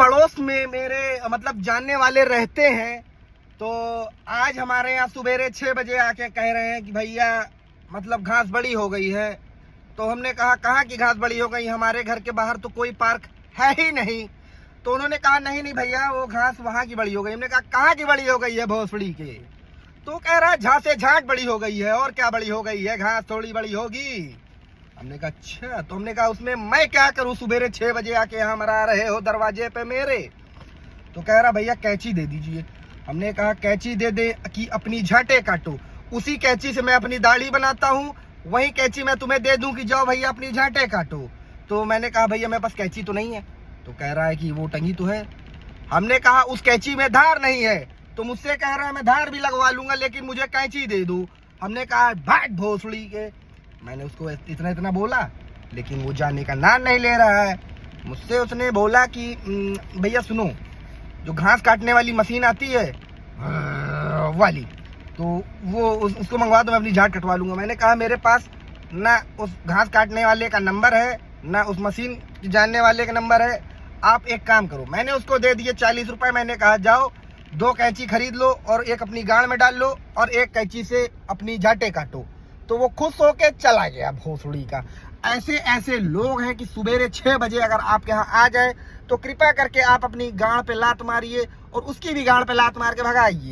पड़ोस में मेरे मतलब जानने वाले रहते हैं, तो आज हमारे यहाँ सुबेरे 6 बजे आके कह रहे हैं कि भैया मतलब घास बड़ी हो गई है। तो हमने कहा कहाँ की घास बड़ी हो गई, हमारे घर के बाहर तो कोई पार्क है ही नहीं। तो उन्होंने कहा नहीं भैया वो घास वहाँ की बड़ी हो गई। हमने कहा कहाँ की बड़ी हो गई है भोसड़ी के? तो कह रहा है झांसे झांट बड़ी हो गई है, और क्या बड़ी हो गई है, घास थोड़ी बड़ी होगी। हमने कहा अच्छा। तो हमने कहा उसमें मैं क्या करूं, सुबेरे 6 बजे आके यहाँ मरा रहे हो दरवाजे पे मेरे। तो कह रहा भैया कैंची दे दीजिए। हमने कहा कैंची दे दे कि अपनी झाटे काटो, उसी कैंची से मैं अपनी दाढ़ी बनाता हूँ, वही कैंची मैं तुम्हें दे दूं कि जाओ भैया अपनी झाटे काटो। तो मैंने कहा भैया मेरे पास कैंची तो नहीं है। तो कह रहा है कि वो टंगी तो है। हमने कहा उस कैंची में धार नहीं है। तो मुझसे कह रहा है मैं धार भी लगवा लूंगा लेकिन मुझे कैंची दे दो। हमने कहा भाट भोसड़ी के। मैंने उसको इतना बोला लेकिन वो जाने का नाम नहीं ले रहा है। मुझसे उसने बोला कि भैया सुनो, जो घास काटने वाली मशीन आती है वाली, तो वो उसको मंगवा दो, मैं अपनी झाट कटवा लूंगा। मैंने कहा मेरे पास ना उस घास काटने वाले का नंबर है ना उस मशीन जानने वाले का नंबर है। आप एक काम करो, मैंने उसको दे दिए 40 रुपए। मैंने कहा जाओ 2 कैंची खरीद लो और एक अपनी गाड़ में डाल लो और एक कैंची से अपनी झाटे काटो। तो वो खुश होके चला गया भोसड़ी का। ऐसे ऐसे लोग हैं कि सुबेरे 6 बजे अगर आपके यहाँ आ जाए तो कृपया करके आप अपनी गाड़ पे लात मारिए और उसकी भी गाड़ पे लात मार के भगाइए।